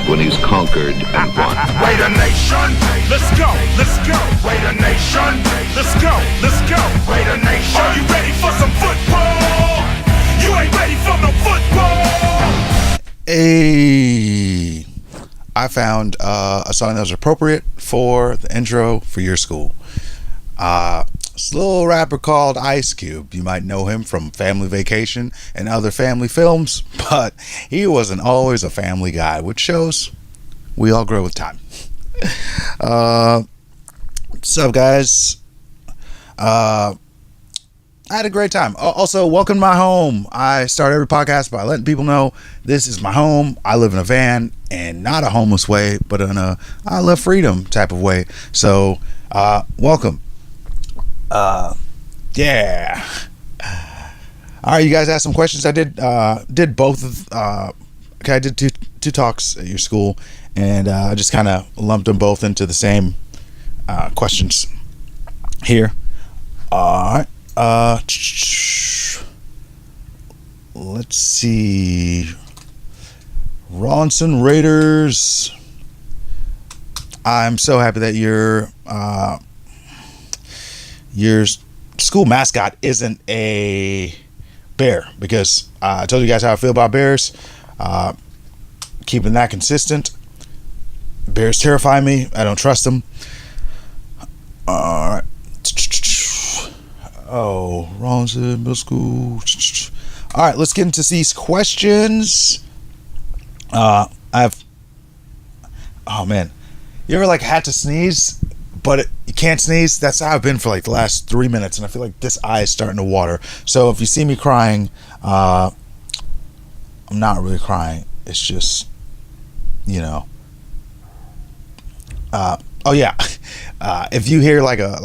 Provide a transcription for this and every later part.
when he's conquered and won. Raider Nation, let's go, let's go. Raider Nation, let's go, let's go. Raider Nation, are you ready for some football? You ain't ready for no football. Hey, I found a song that was appropriate for the intro for your school. It's a little rapper called Ice Cube. You might know him from Family Vacation and other family films, but he wasn't always a family guy, which shows we all grow with time. What's up, guys? I had a great time. Also, welcome to my home. I start every podcast by letting people know this is my home. I live in a van, and not a homeless way, but in a I love freedom type of way. So, welcome. Yeah. All right, you guys asked some questions. I did both of I did two talks at your school, and I just kind of lumped them both into the same questions here. All right. Let's see. Rawlinson Raiders. I'm so happy that your school mascot isn't a bear, because I told you guys how I feel about bears. Keeping that consistent. Bears terrify me. I don't trust them. All right. Oh, Rawlinson Middle School. All right, let's get into these questions. Oh man, you ever had to sneeze, but you can't sneeze? That's how I've been for the last 3 minutes, and I feel like this eye is starting to water. So if you see me crying, I'm not really crying. It's just, oh yeah. If you hear like a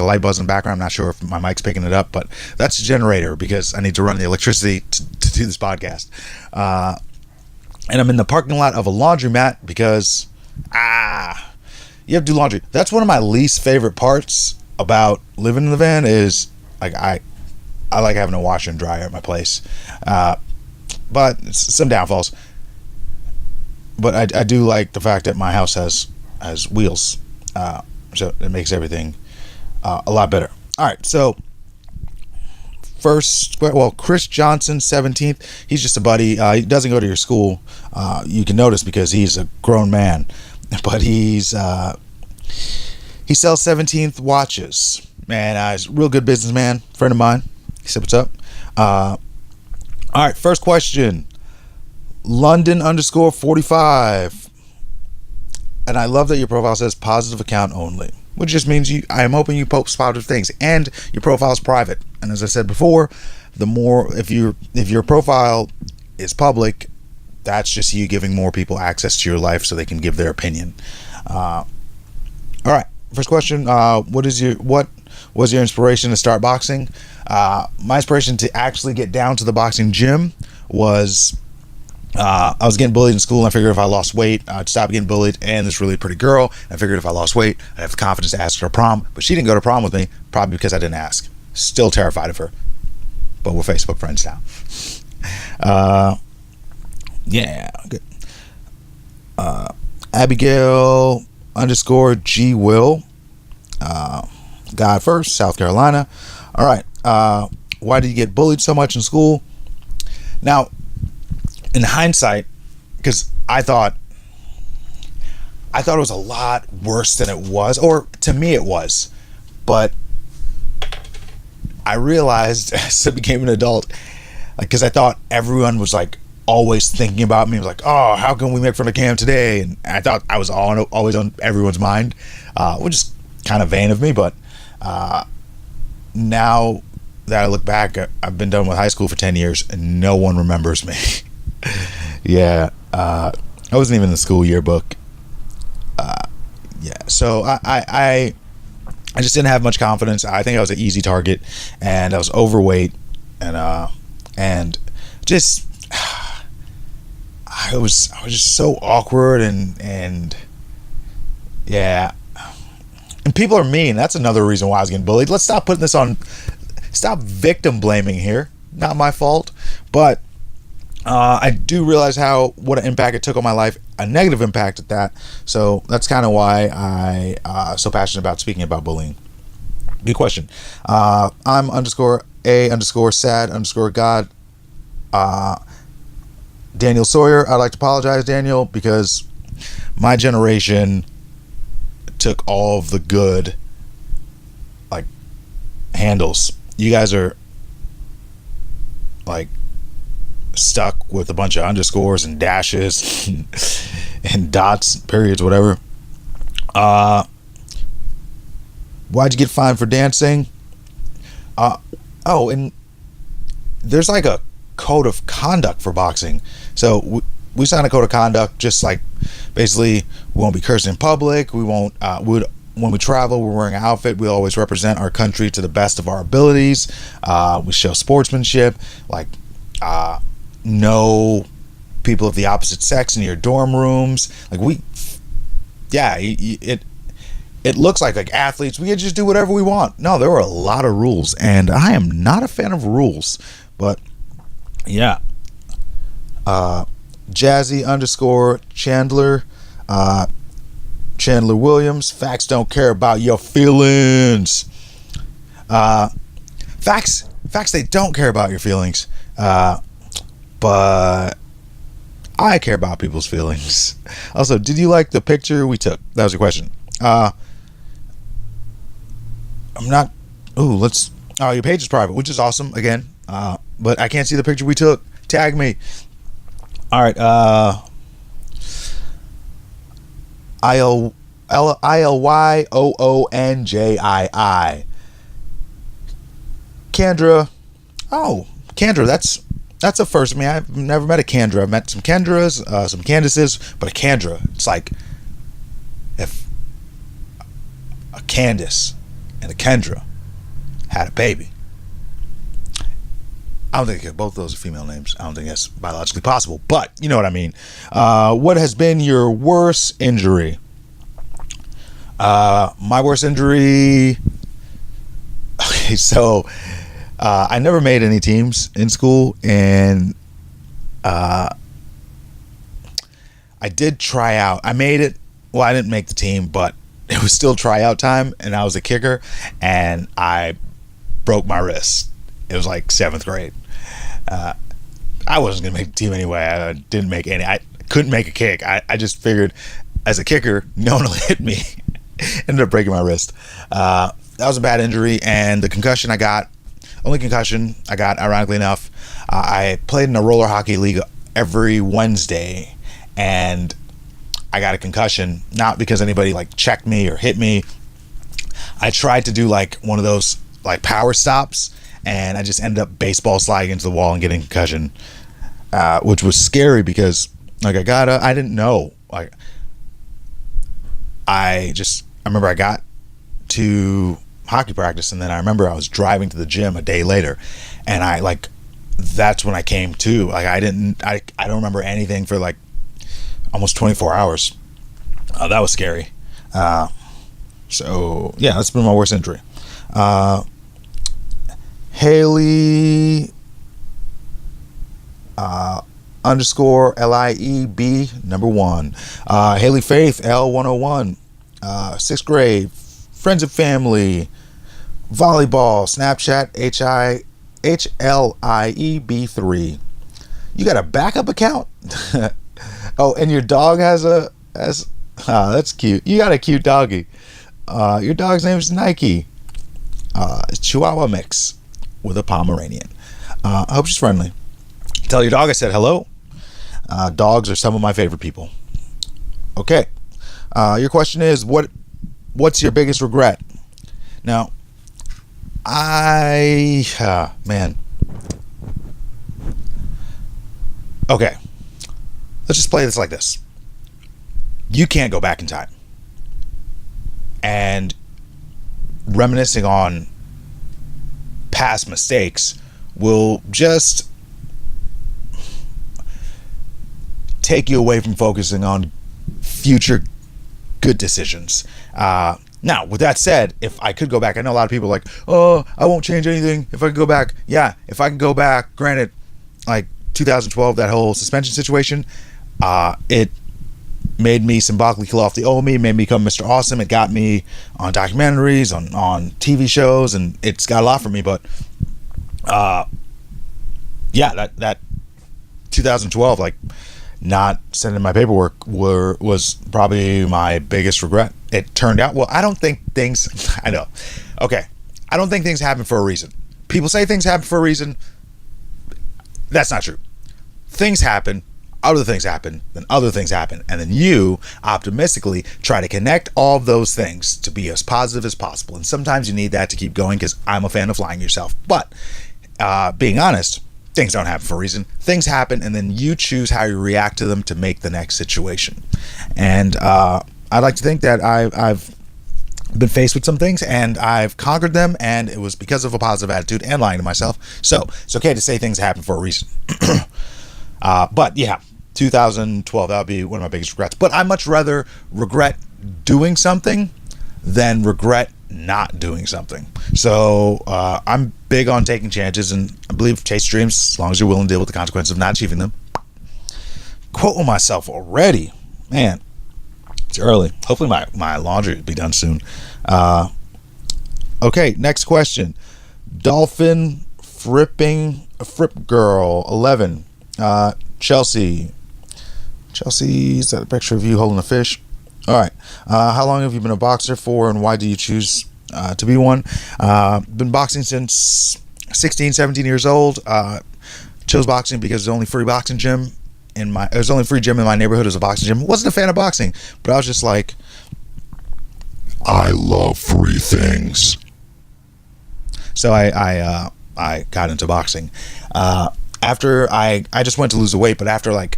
light buzz in the background, I'm not sure if my mic's picking it up, but that's a generator because I need to run the electricity to do this podcast. And I'm in the parking lot of a laundromat because you have to do laundry. That's one of my least favorite parts about living in the van is I like having a washer and dryer at my place, but some downfalls. But I do like the fact that my house has wheels, so it makes everything a lot better. All right, so Chris Johnson, 17th. He's just a buddy. He doesn't go to your school. You can notice because he's a grown man, but he sells 17th watches. Man, he's a real good businessman, friend of mine. He said, "What's up?" All right, first question. London _45. And I love that your profile says positive account only, which just means I am hoping you post positive things, and your profile is private. And as I said before, the more if your profile is public, that's just you giving more people access to your life so they can give their opinion. All right, first question. What was your inspiration to start boxing? My inspiration to actually get down to the boxing gym was I was getting bullied in school, and I figured if I lost weight, I'd stop getting bullied. And this really pretty girl, I figured if I lost weight, I'd have the confidence to ask her to prom. But she didn't go to prom with me, probably because I didn't ask. Still terrified of her, but we're Facebook friends now. Yeah, good. Abigail _G Will. God first, South Carolina. All right. Why did you get bullied so much in school? Now, in hindsight, because I thought it was a lot worse than it was, or to me it was, but I realized as I became an adult, because I thought everyone was always thinking about me. It was oh, how can we make fun of Cam today? And I thought I was always on everyone's mind, which is kind of vain of me. But now that I look back, I've been done with high school for 10 years, and no one remembers me. Yeah, I wasn't even in the school yearbook. Yeah, so I just didn't have much confidence. I think I was an easy target, and I was overweight, and just I was just so awkward, and yeah, and people are mean. That's another reason why I was getting bullied. Let's stop putting this on. Stop victim blaming here. Not my fault, but I do realize what an impact it took on my life, a negative impact at that. So that's kind of why I so passionate about speaking about bullying. Good question. I'm underscore a underscore sad underscore God. Daniel Sawyer. I'd like to apologize, Daniel, because my generation took all of the good like handles. You guys are like stuck with a bunch of underscores and dashes and dots, periods, whatever. Why'd you get fined for dancing? And there's like a code of conduct for boxing. So we signed a code of conduct, just like basically we won't be cursing in public. We won't. When we travel, we're wearing an outfit. We always represent our country to the best of our abilities. We show sportsmanship. Like no people of the opposite sex in your dorm rooms. Like it looks like athletes, we can just do whatever we want. No, there were a lot of rules, and I am not a fan of rules. But yeah. Jazzy underscore Chandler. Chandler Williams. Facts don't care about your feelings. Facts they don't care about your feelings. But I care about people's feelings. Also, did you like the picture we took? That was your question. Your page is private, which is awesome again. But I can't see the picture we took. Tag me. All right. ILYOONJII. Kendra. Oh, Kendra, that's a first. I mean, I've never met a Kendra. I've met some Kendras, some Candaces, but a Kendra, it's like if a Candace and a Kendra had a baby. I don't think both of those are female names. I don't think that's biologically possible, but you know what I mean. What has been your worst injury? My worst injury. Okay, so I never made any teams in school, and I did try out. I made it. Well, I didn't make the team, but it was still tryout time, and I was a kicker, and I broke my wrist. It was like 7th grade. I wasn't going to make the team anyway. I didn't make any. I couldn't make a kick. I just figured as a kicker, no one will hit me. Ended up breaking my wrist. That was a bad injury, and the concussion I got, only concussion I got, ironically enough, I played in a roller hockey league every Wednesday, and I got a concussion, not because anybody like checked me or hit me. I tried to do like one of those like power stops, and I just ended up baseball sliding into the wall and getting a concussion, which was scary because like I didn't know. Like I remember I got to hockey practice, and then I remember I was driving to the gym a day later, and that's when I came to. Like I don't remember anything for like almost 24 hours. That was scary. So yeah, that's been my worst injury. Haley underscore LIEB number 1. Haley Faith L101. 6th grade. Friends and family. Volleyball. Snapchat HLIEB3. You got a backup account? Oh, and your dog has that's cute. You got a cute doggy. Your dog's name is Nike. Chihuahua mix with a Pomeranian. I hope she's friendly. Tell your dog I said hello. Dogs are some of my favorite people. Okay. Your question is, what's your biggest regret? Now, man. Okay. Let's just play this like this. You can't go back in time. And reminiscing on past mistakes will just take you away from focusing on future good decisions. Now, with that said, if I could go back, I know a lot of people are like, oh, I won't change anything if I could go back. Yeah, if I could go back, granted, like 2012, that whole suspension situation, it made me symbolically kill off the old me, made me become Mr. Awesome. It got me on documentaries, on TV shows, and it's got a lot for me. But yeah, that 2012, like, not sending my paperwork was probably my biggest regret. It turned out well. I don't think things I know. Okay. I don't think things happen for a reason. People say things happen for a reason. That's not true. Things happen, other things happen, then other things happen, and then you optimistically try to connect all of those things to be as positive as possible. And sometimes you need that to keep going, because I'm a fan of flying yourself. But being honest, things don't happen for a reason. Things happen, and then you choose how you react to them to make the next situation. And I'd like to think that I've been faced with some things and I've conquered them, and it was because of a positive attitude and lying to myself. So it's okay to say things happen for a reason. But yeah, 2012, that would be one of my biggest regrets. But I much rather regret doing something than regret not doing something. So I'm big on taking chances, and I believe chase dreams as long as you're willing to deal with the consequences of not achieving them. Quoting myself already, man. It's early. Hopefully my laundry will be done soon. Okay, next question. Dolphin Fripp Girl 11. Chelsea. Chelsea, is that a picture of you holding a fish? All right. How long have you been a boxer for, and why do you choose to be one? Been boxing since 16, 17 years old. Chose boxing because there's only free boxing gym there's only free gym in my neighborhood. As a boxing gym. Wasn't a fan of boxing, but I was just like, I love free things. So I got into boxing. After I just went to lose the weight, but after I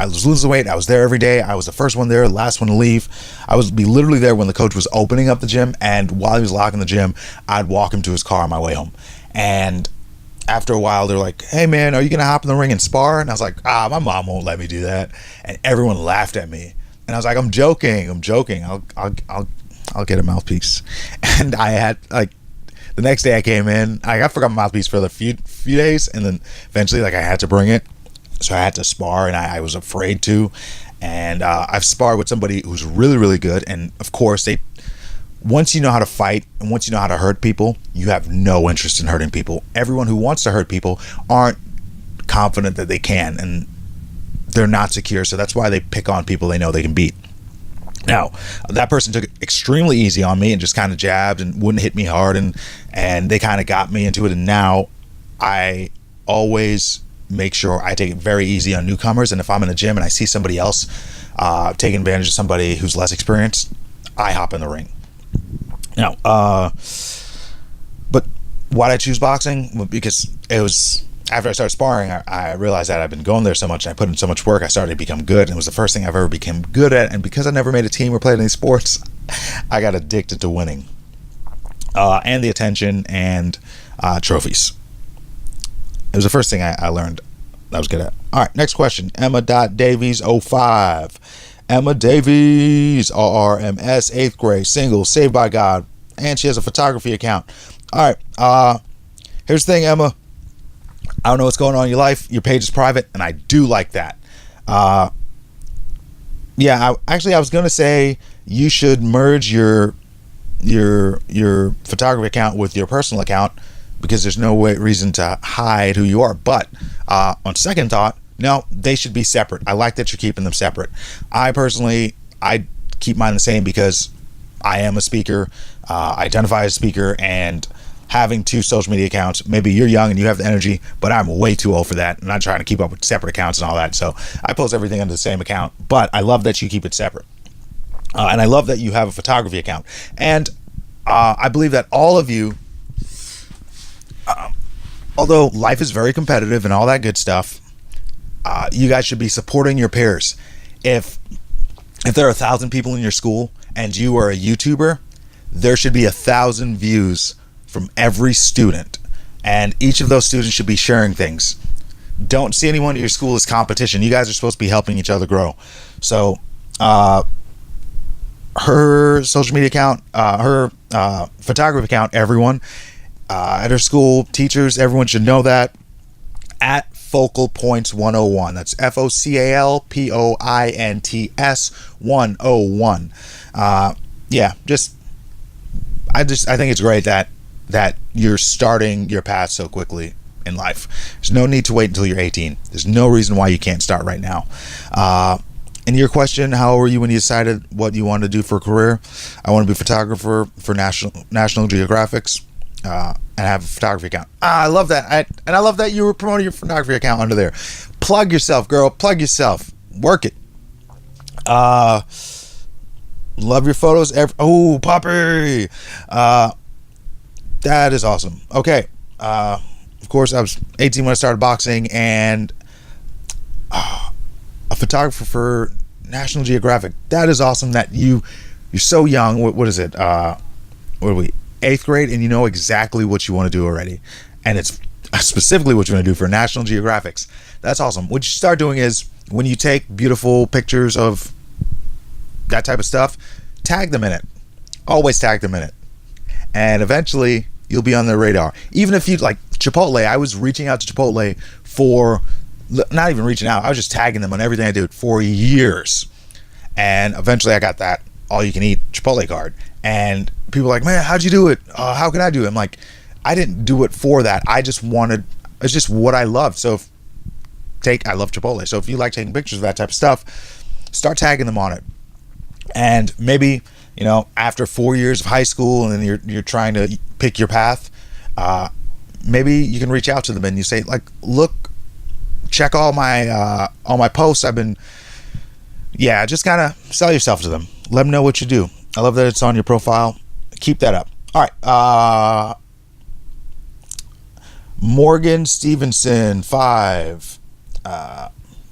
was losing weight, I was there every day. I was the first one there, last one to leave. I was literally there when the coach was opening up the gym, and while he was locking the gym, I'd walk him to his car on my way home. And after a while, they're like, "Hey man, are you gonna hop in the ring and spar?" And I was like, my mom won't let me do that. And everyone laughed at me. And I was like, I'm joking. I'll get a mouthpiece. And I had the next day I came in, I forgot my mouthpiece for the few days, and then eventually I had to bring it. So I had to spar, and I was afraid to. And I've sparred with somebody who's really, really good. And of course, once you know how to fight and once you know how to hurt people, you have no interest in hurting people. Everyone who wants to hurt people aren't confident that they can, and they're not secure. So that's why they pick on people they know they can beat. Now, that person took it extremely easy on me and just kind of jabbed and wouldn't hit me hard, and they kind of got me into it. And now I always make sure I take it very easy on newcomers. And if I'm in a gym and I see somebody else taking advantage of somebody who's less experienced, I hop in the ring. Now, but why'd I choose boxing? Because it was after I started sparring, I realized that I've been going there so much and I put in so much work, I started to become good. And it was the first thing I've ever become good at. And because I never made a team or played any sports, I got addicted to winning. And the attention and trophies. It was the first thing I learned I was good at. All right, next question. Emma.Davies05. Emma Davies, RRMS, 8th grade, single, saved by God. And she has a photography account. All right, here's the thing, Emma. I don't know what's going on in your life. Your page is private, and I do like that. I was going to say you should merge your photography account with your personal account, because there's no reason to hide who you are. But on second thought, no, they should be separate. I like that you're keeping them separate. I keep mine the same because I am a speaker, identify as a speaker, and having two social media accounts, maybe you're young and you have the energy, but I'm way too old for that. I'm not trying to keep up with separate accounts and all that. So I post everything under the same account, but I love that you keep it separate. And I love that you have a photography account. And I believe that all of you, although life is very competitive and all that good stuff, you guys should be supporting your peers. If there are 1,000 people in your school and you are a YouTuber, there should be 1,000 views from every student, and each of those students should be sharing things. Don't see anyone at your school as competition. You guys are supposed to be helping each other grow. So her social media account, her photography account, everyone at her school, teachers, everyone should know that, at Focal Points 101. That's FOCALPOINTS 101. Yeah, I think it's great that you're starting your path so quickly in life. There's no need to wait until you're 18. There's no reason why you can't start right now. And your question, how old were you when you decided what you wanted to do for a career? I want to be a photographer for National Geographics, and have a photography account. I love that. And I love that you were promoting your photography account under there. Plug yourself, girl. Plug yourself. Work it. Love your photos. Oh, Poppy. That is awesome. Okay. Of course, I was 18 when I started boxing, and a photographer for National Geographic. That is awesome that you're so young. What is it? What are we? 8th grade, and you know exactly what you want to do already. And it's specifically what you want to do for National Geographics. That's awesome. What you start doing is, when you take beautiful pictures of that type of stuff, tag them in it. Always tag them in it. And eventually, you'll be on their radar. Even if you, like Chipotle, I was reaching out to Chipotle for, not even reaching out, I was just tagging them on everything I did for years. And eventually I got that all-you-can-eat Chipotle card. And people are like, man, how'd you do it? How can I do it? I'm like, I didn't do it for that. It's just what I love. So I love Chipotle. So if you like taking pictures of that type of stuff, start tagging them on it. And maybe, after 4 years of high school, and then you're trying to pick your path, maybe you can reach out to them and you say, like, look, check all my posts. Just kind of sell yourself to them. Let them know what you do. I love that it's on your profile. Keep that up. All right. Morgan Stevenson, 5.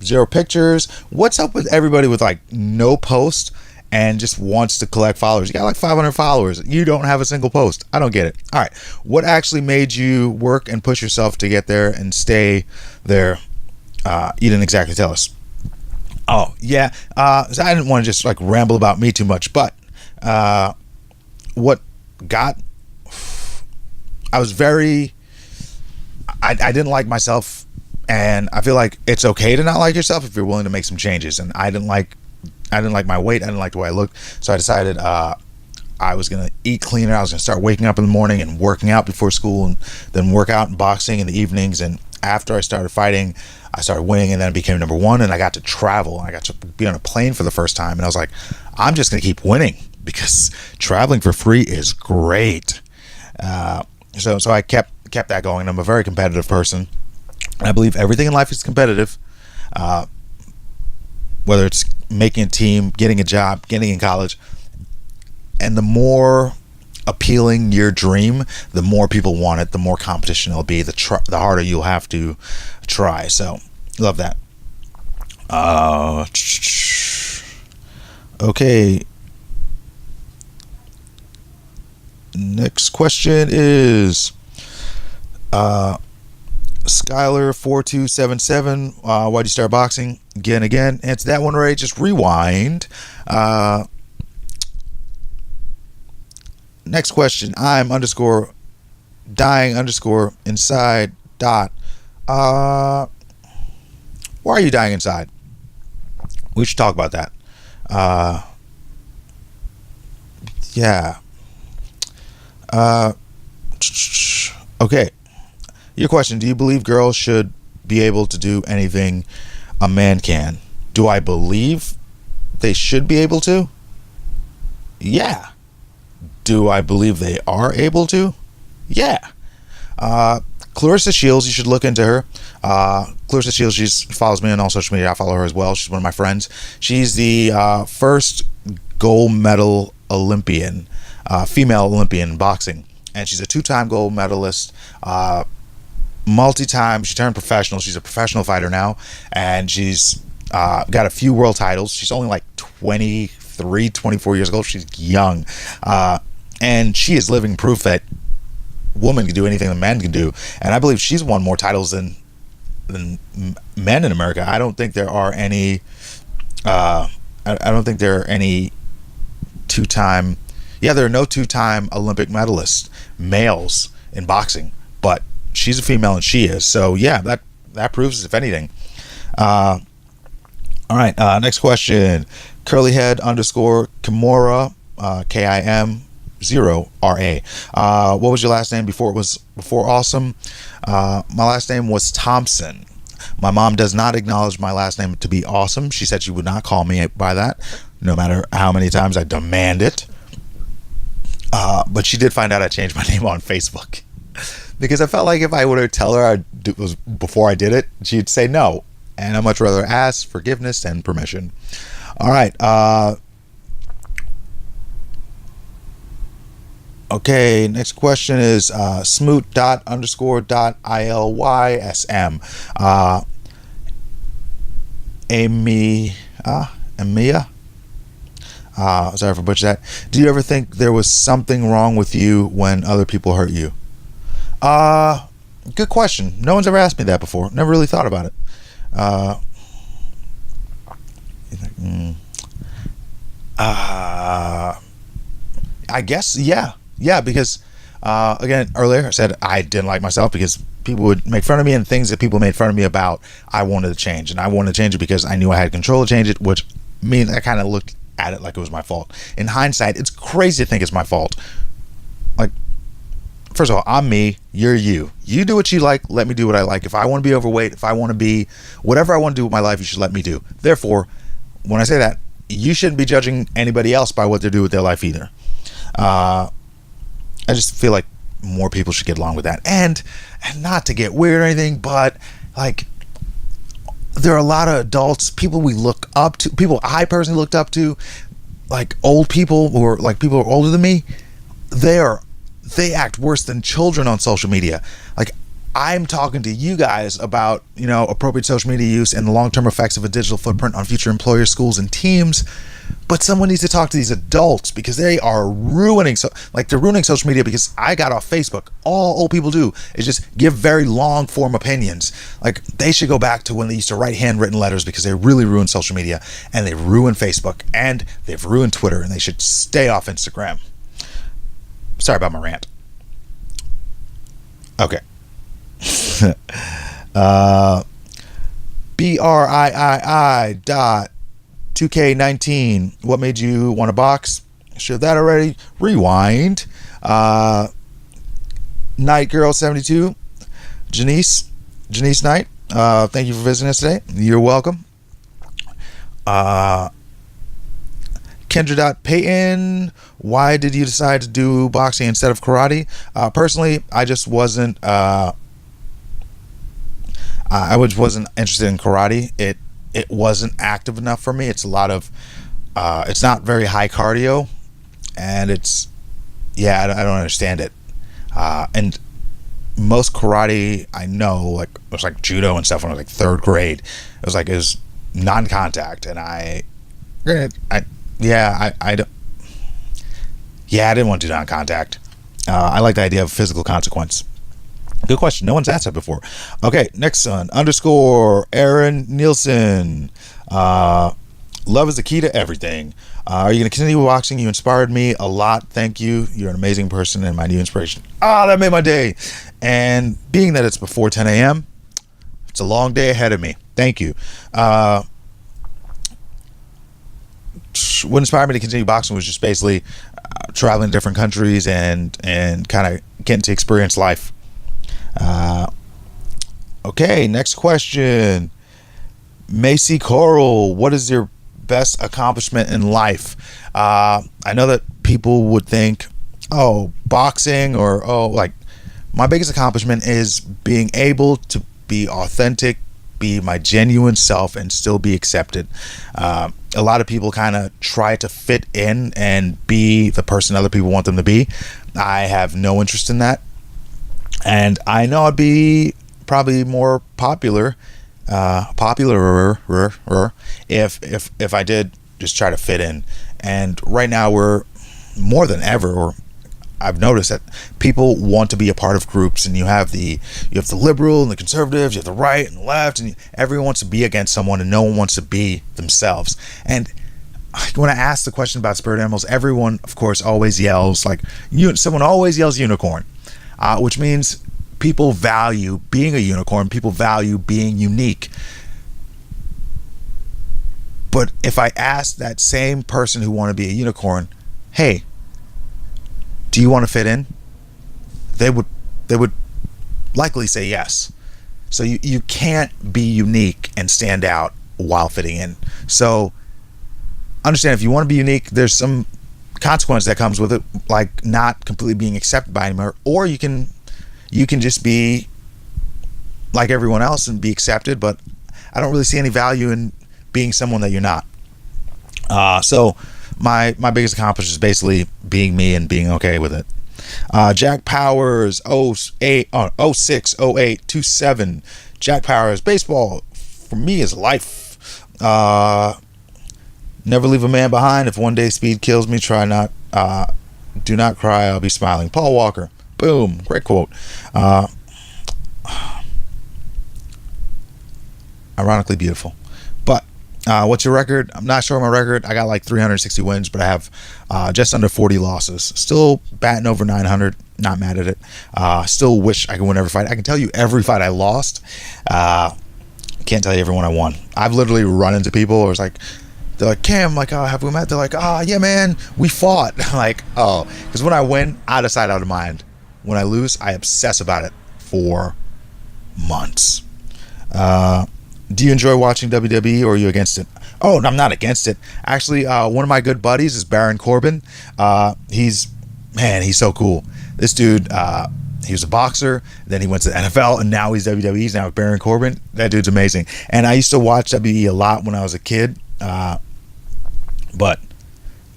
0 pictures. What's up with everybody with like no post and just wants to collect followers? You got like 500 followers. You don't have a single post. I don't get it. All right. What actually made you work and push yourself to get there and stay there? You didn't exactly tell us. Oh, yeah. I didn't want to just like ramble about me too much, but what got... I didn't like myself, and I feel like it's okay to not like yourself if you're willing to make some changes. And I didn't like my weight. I didn't like the way I looked. So I decided I was going to eat cleaner. I was going to start waking up in the morning and working out before school, and then work out and boxing in the evenings. And after I started fighting, I started winning, and then I became number 1, and I got to travel. I got to be on a plane for the first time, and I was like, I'm just going to keep winning because traveling for free is great. So I kept that going. I'm a very competitive person. And I believe everything in life is competitive, whether it's making a team, getting a job, getting in college. And the more appealing your dream, the more people want it, the more competition it'll be, the harder you'll have to try. So, love that. Okay. Next question is... Skylar4277, why'd you start boxing? Again. Answer that one right. Just rewind. Next question. I'm _dying inside . Why are you dying inside? We should talk about that. Yeah. Okay. Your question, do you believe girls should be able to do anything a man can? Do I believe they should be able to? Yeah. Do I believe they are able to? Yeah. Clarissa Shields, you should look into her. Clarissa Shields, she follows me on all social media. I follow her as well. She's one of my friends. She's the first gold medal Olympian, female Olympian in boxing. And she's a 2-time gold medalist, multi-time. She turned professional. She's a professional fighter now, and she's got a few world titles. She's only like 23, 24 years old. She's young, and she is living proof that women can do anything that men can do. And I believe she's won more titles than men in America. I don't think there are any. I don't think there are any 2-time. Yeah, there are no 2-time Olympic medalists, males, in boxing, but she's a female and she is. So yeah, that proves, if anything. All right, next question. Curlyhead _ Kimura, KIM0RA. What was your last name before awesome? My last name was Thompson. My mom does not acknowledge my last name to be awesome. She said she would not call me by that, no matter how many times I demand it. But she did find out I changed my name on Facebook. Because I felt like if I would have tell her it was before I did it, she'd say no. And I'd much rather ask forgiveness and permission. All right. Okay, next question is smoot._.ilysm. Amia. Sorry for butchering that. Do you ever think there was something wrong with you when other people hurt you? Good question. No one's ever asked me that before. Never really thought about it. I guess, yeah, because again, earlier I said I didn't like myself because people would make fun of me, and things that people made fun of me about, I wanted to change, and I wanted to change it because I knew I had control to change it, which means I kind of looked at it like it was my fault. In hindsight, it's crazy to think it's my fault. Like, first of all, I'm me, you're you. You do what you like, let me do what I like. If I want to be overweight, if I want to be whatever I want to do with my life, you should let me do. Therefore, when I say that, you shouldn't be judging anybody else by what they do with their life either. I just feel like more people should get along with that. And not to get weird or anything, but like, there are a lot of adults, people we look up to, people I personally looked up to, like old people, or like people who are older than me. They act worse than children on social media. Like, I'm talking to you guys about, appropriate social media use and the long-term effects of a digital footprint on future employers, schools, and teams. But someone needs to talk to these adults, because they are ruining, they're ruining social media. Because I got off Facebook. All old people do is just give very long form opinions. Like, they should go back to when they used to write handwritten letters, because they really ruined social media, and they ruined Facebook, and they've ruined Twitter, and they should stay off Instagram. Sorry about my rant. Okay. BRII.2K19. What made you want a box? Showed that already. Rewind. Night Girl 72. Janice Knight. Thank you for visiting us today. You're welcome. Kendra.Payton, why did you decide to do boxing instead of karate? Personally, I just wasn't wasn't interested in karate. It wasn't active enough for me. It's a lot of it's not very high cardio, and I don't understand it. And most karate I know, like, it was like judo and stuff when I was like third grade. It was non-contact, and I didn't want to do non-contact. I like the idea of physical consequence. Good question. No one's asked that before. Okay, next one. _Aaron Nielsen. Love is the key to everything. Are you going to continue boxing? You inspired me a lot. Thank you. You're an amazing person and my new inspiration. That made my day. And being that it's before 10 a.m., it's a long day ahead of me. Thank you. What inspired me to continue boxing was just basically traveling to different countries and kind of getting to experience life. Okay, next question. Macy Coral, what is your best accomplishment in life? I know that people would think, boxing, or my biggest accomplishment is being able to be authentic, be my genuine self, and still be accepted. A lot of people kind of try to fit in and be the person other people want them to be. I have no interest in that, and I know I'd be probably more popular if I did just try to fit in. And right now we're more than ever, or I've noticed that people want to be a part of groups, and you have the liberal and the conservatives, you have the right and the left, and everyone wants to be against someone, and no one wants to be themselves. And when I ask the question about spirit animals, everyone, of course, always yells someone always yells unicorn, which means people value being a unicorn. People value being unique. But if I asked that same person who wanted to be a unicorn, hey, do you want to fit in? They would likely say yes. So you can't be unique and stand out while fitting in. So understand, if you want to be unique, there's some consequence that comes with it, like not completely being accepted by anyone, or you can just be like everyone else and be accepted. But I don't really see any value in being someone that you're not. So my biggest accomplishment is basically being me and being okay with it. Jack Powers 06 08 27. Jack Powers, baseball for me is life. Never leave a man behind. If one day speed kills me, do not cry, I'll be smiling. Paul Walker. Boom. Great quote. Ironically beautiful. But what's your record? I'm not sure my record. I got like 360 wins, but I have just under 40 losses. Still batting over 900. Not mad at it. Still wish I could win every fight. I can tell you every fight I lost. Can't tell you every one I won. I've literally run into people who was like, they're like, Cam, like, have we met? They're like, yeah, man, we fought. I'm like, because when I win, out of sight, out of mind. When I lose, I obsess about it for months. Do you enjoy watching WWE, or are you against it? Oh, I'm not against it. Actually, one of my good buddies is Baron Corbin. He's so cool. This dude, he was a boxer, then he went to the NFL, and now he's WWE. He's now Baron Corbin. That dude's amazing. And I used to watch WWE a lot when I was a kid. But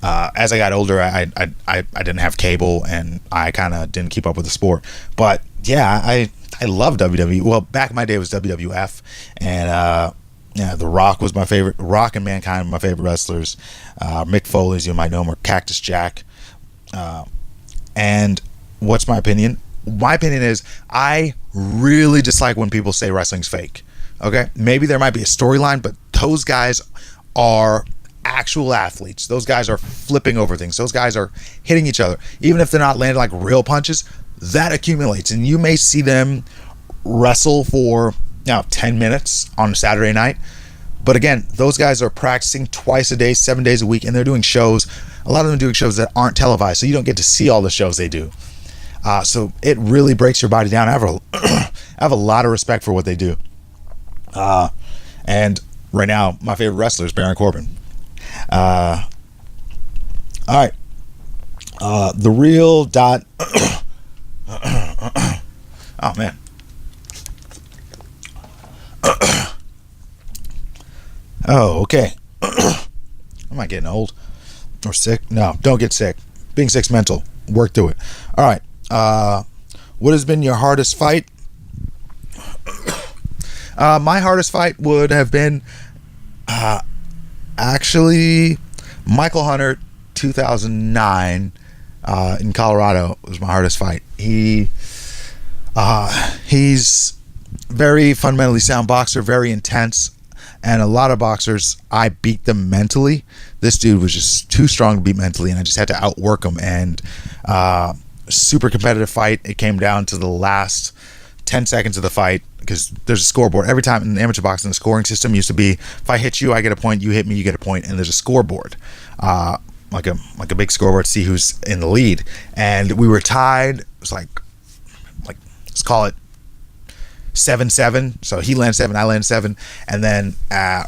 as I got older, I didn't have cable, and I kind of didn't keep up with the sport. But yeah, I love WWE. Well, back in my day it was WWF, and The Rock was my favorite. Rock and Mankind were my favorite wrestlers. Mick Foley, as you might know him, or Cactus Jack. And what's my opinion? My opinion is I really dislike when people say wrestling's fake. Okay, maybe there might be a storyline, but those guys are actual athletes. Those guys are flipping over things. Those guys are hitting each other. Even if they're not landing like real punches, that accumulates, and you may see them wrestle for 10 minutes on a Saturday night. But again, those guys are practicing twice a day, 7 days a week, and they're doing shows. A lot of them doing shows that aren't televised, so you don't get to see all the shows they do. So it really breaks your body down. I have a lot of respect for what they do. And right now, my favorite wrestler is Baron Corbin. All right. The real dot. Oh man. Oh, okay. Am I getting old or sick? No, don't get sick. Being sick's mental. Work through it. All right. What has been your hardest fight? My hardest fight would have been actually Michael Hunter, 2009, in Colorado was my hardest fight. He's very fundamentally sound boxer, very intense, and a lot of boxers, I beat them mentally. This dude was just too strong to beat mentally, and I just had to outwork him. And super competitive fight. It came down to the last 10 seconds of the fight, because there's a scoreboard every time in amateur boxing. The scoring system used to be, if I hit you, I get a point, you hit me, you get a point, and there's a scoreboard, like a big scoreboard to see who's in the lead. And we were tied. It was like let's call it 7-7. So he landed 7, I landed 7, and then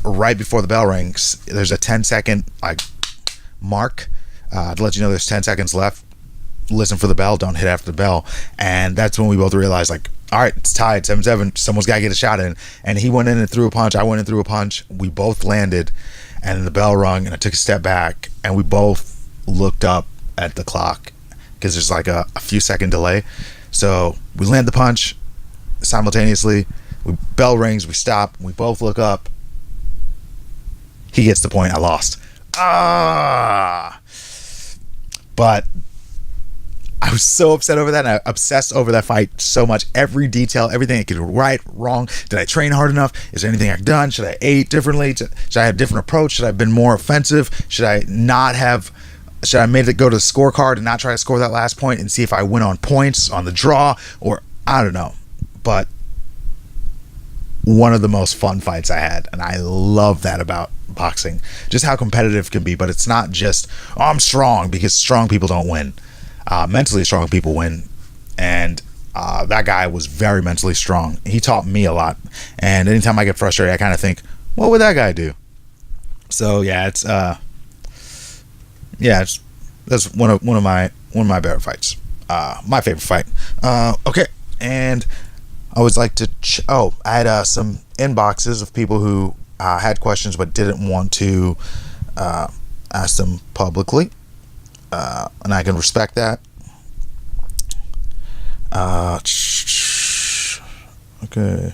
right before the bell rings, there's a 10-second mark to let you know there's 10 seconds left. Listen for the bell, don't hit after the bell. And that's when we both realized, all right, it's tied 7-7, someone's got to get a shot in. And he went in and threw a punch, I went in and threw a punch, we both landed, and the bell rung, and I took a step back, and we both looked up at the clock, because there's like a few second delay. So we land the punch simultaneously, bell rings, we stop, we both look up, he gets the point, I lost. But I was so upset over that, and I obsessed over that fight so much. Every detail, everything I could do right, wrong. Did I train hard enough? Is there anything I've done? Should I ate differently? Should I have a different approach? Should I have been more offensive? Should I made it go to the scorecard and not try to score that last point and see if I win on points, on the draw? Or I don't know. but one of the most fun fights I had, and I love that about boxing, just how competitive it can be. But it's not just, oh, I'm strong, because strong people don't win. Mentally strong people win, and that guy was very mentally strong. He taught me a lot, and anytime I get frustrated, I kind of think, what would that guy do? So yeah, it's that's one of my better fights. My favorite fight. Okay, and I always like to. I had some inboxes of people who had questions but didn't want to ask them publicly, and I can respect that. Okay.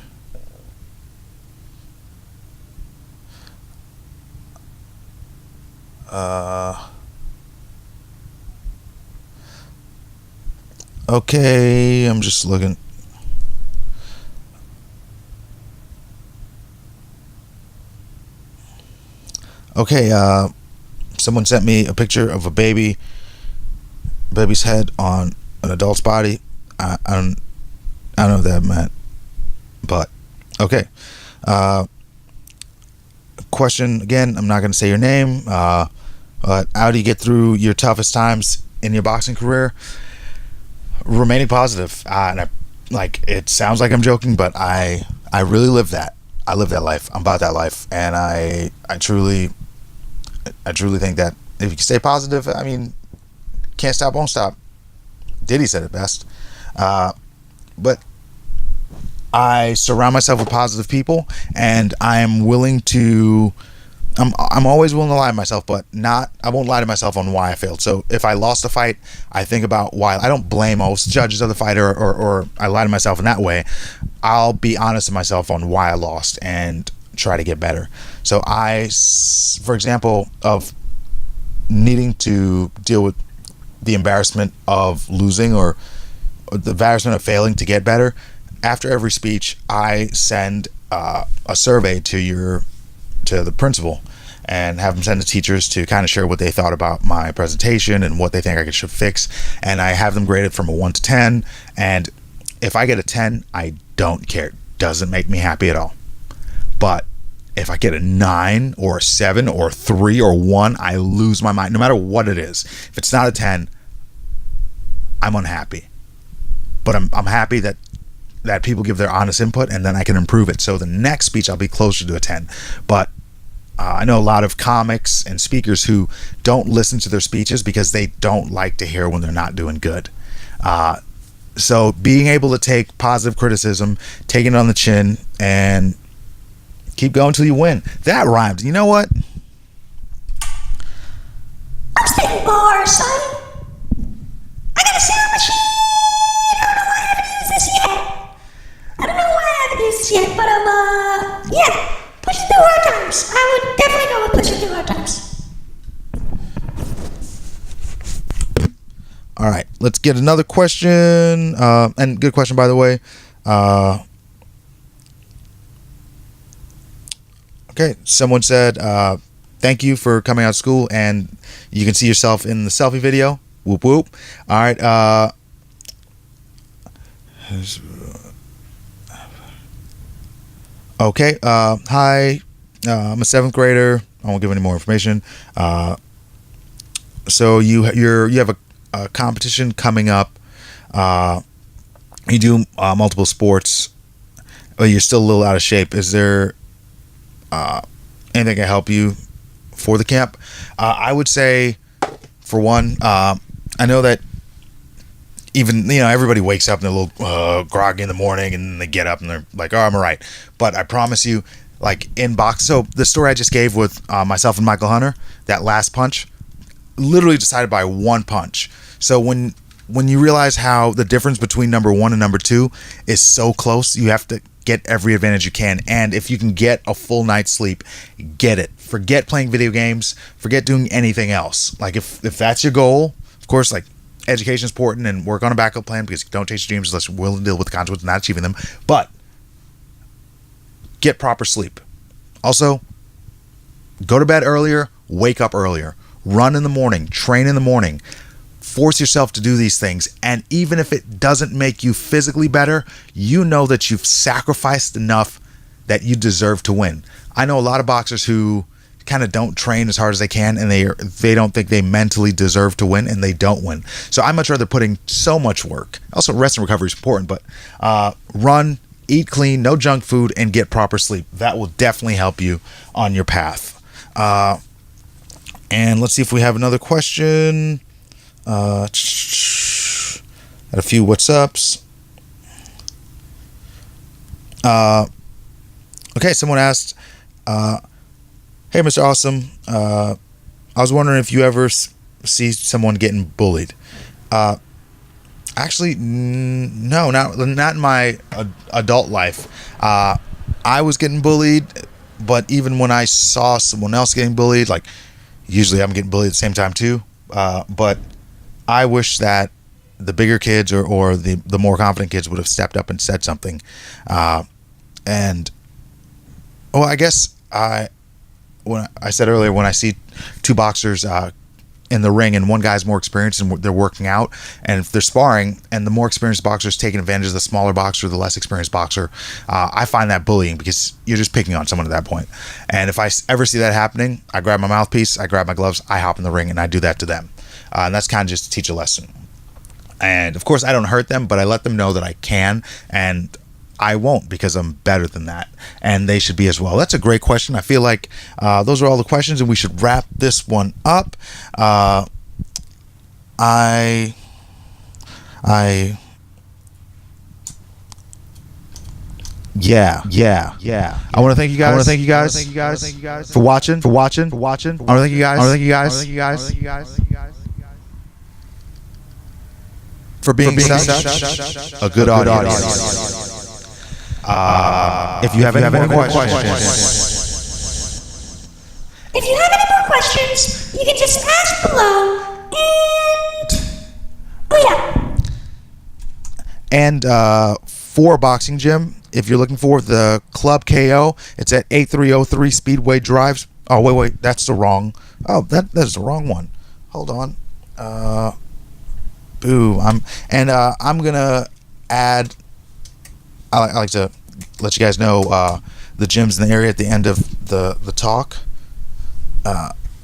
Okay, I'm just looking. Okay, someone sent me a picture of a baby's head on an adult's body. I don't know what that meant, but okay. Question again, I'm not going to say your name, but how do you get through your toughest times in your boxing career? Remaining positive. And it sounds like I'm joking, but I really live that. I live that life. I'm about that life, and I truly think that if you can stay positive, I mean, can't stop, won't stop. Diddy said it best. But I surround myself with positive people, and I'm willing to. I'm always willing to lie to myself, but I won't lie to myself on why I failed. So if I lost a fight, I think about why. I don't blame most judges of the fight, or I lie to myself in that way. I'll be honest with myself on why I lost and try to get better. So for example, of needing to deal with the embarrassment of losing or the embarrassment of failing to get better, after every speech, I send a survey to the principal and have them send the teachers to kind of share what they thought about my presentation and what they think I should fix. And I have them graded from a 1 to 10. And if I get a 10, I don't care. It doesn't make me happy at all. But if I get a 9 or a 7 or 3 or 1, I lose my mind, no matter what it is. If it's not a 10, I'm unhappy. But I'm happy that people give their honest input, and then I can improve it. So the next speech, I'll be closer to a 10. But I know a lot of comics and speakers who don't listen to their speeches because they don't like to hear when they're not doing good. So being able to take positive criticism, taking it on the chin, and keep going till you win. That rhymed. You know what? I'm spitting bars, son. I got a sound machine. I don't know why I haven't used this yet, but yeah, pushing through hard times. I would definitely go with pushing through hard times. All right, let's get another question. And good question, by the way. Okay, someone said, thank you for coming out of school, and you can see yourself in the selfie video. Whoop, whoop. All right. Okay. Hi. I'm a 7th grader. I won't give any more information. So you have a competition coming up. You do multiple sports, but you're still a little out of shape. Is there anything that can help you for the camp? I would say, for one, I know that even, everybody wakes up and they're a little groggy in the morning, and then they get up and they're like, oh, I'm all right. But I promise you, like in box, so the story I just gave with myself and Michael Hunter, that last punch, literally decided by one punch. So when you realize how the difference between number 1 and number 2 is so close, you have to get every advantage you can. And if you can get a full night's sleep, get it. Forget playing video games. Forget doing anything else. Like if that's your goal, of course, like education is important, and work on a backup plan, because you don't chase your dreams unless you're willing to deal with the consequences of not achieving them. But get proper sleep. Also, go to bed earlier, wake up earlier, run in the morning, train in the morning. force yourself to do these things. And even if it doesn't make you physically better, you know that you've sacrificed enough that you deserve to win. I know a lot of boxers who kind of don't train as hard as they can, and they don't think they mentally deserve to win, and they don't win. So I much rather put in so much work. Also, rest and recovery is important, but run, eat clean, no junk food, and get proper sleep. That will definitely help you on your path. And let's see if we have another question. Got a few what's ups. Okay, someone asked, hey, Mr. Awesome, I was wondering if you ever see someone getting bullied. Actually, no, not in my adult life. I was getting bullied, but even when I saw someone else getting bullied, like usually I'm getting bullied at the same time too. But I wish that the bigger kids or the more confident kids would have stepped up and said something. And well, I guess when I said earlier, when I see two boxers in the ring and one guy's more experienced and they're working out, and if they're sparring and the more experienced boxer is taking advantage of the smaller boxer, the less experienced boxer, I find that bullying, because you're just picking on someone at that point. And if I ever see that happening, I grab my mouthpiece, I grab my gloves, I hop in the ring, and I do that to them. And that's kind of just to teach a lesson. And of course I don't hurt them, but I let them know that I can, and I won't, because I'm better than that, and they should be as well. That's a great question. I feel like those are all the questions, and we should wrap this one up. Yeah. I want to thank you guys for watching. I want to thank you guys for being such a good audience. If you have any more questions, you can just ask below. And for Boxing Gym, if you're looking for the Club KO, it's at 8303 Speedway Drive. Oh, wait, that's the wrong. Oh, that is the wrong one. Hold on. Boo. I'm gonna add. I like to let you guys know the gyms in the area at the end of the talk.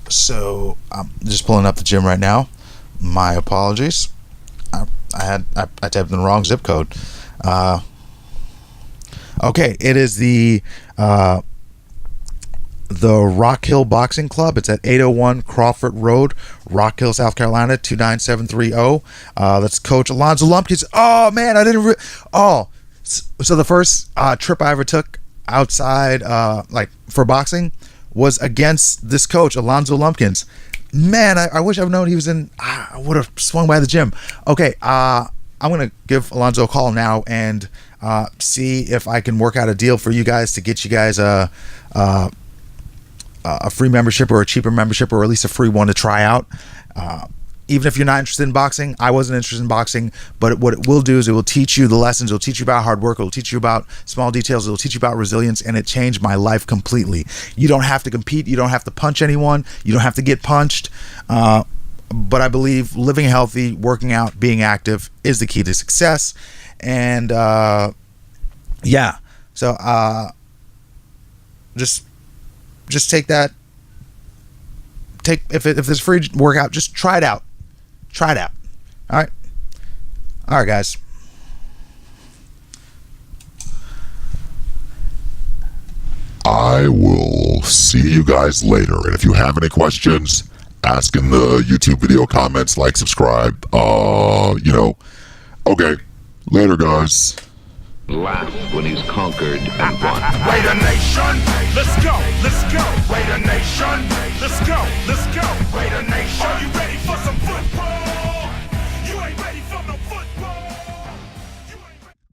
So I'm just pulling up the gym right now. My apologies. I typed in the wrong zip code. Okay, it is the Rock Hill Boxing Club. It's at 801 Crawford Road, Rock Hill, South Carolina 29730. That's Coach Alonzo Lumpkin. Oh man, I didn't. So the first trip I ever took outside, like for boxing, was against this coach, Alonzo Lumpkin. Man, I wish I've known he was in. I would have swung by the gym. Okay, I'm gonna give Alonzo a call now and see if I can work out a deal for you guys to get you guys a free membership or a cheaper membership, or at least a free one to try out. Even if you're not interested in boxing, I wasn't interested in boxing, but what it will do is it will teach you the lessons. It will teach you about hard work. It will teach you about small details. It will teach you about resilience, and it changed my life completely. You don't have to compete. You don't have to punch anyone. You don't have to get punched. But I believe living healthy, working out, being active is the key to success. And yeah, so just take that. If there's a free workout, just try it out. All right, guys. I will see you guys later. And if you have any questions, ask in the YouTube video comments, like, subscribe. Okay, later, guys. Laugh when he's conquered and won. Wait a nation, let's go. Wait a nation, let's go. Wait a nation, are you ready?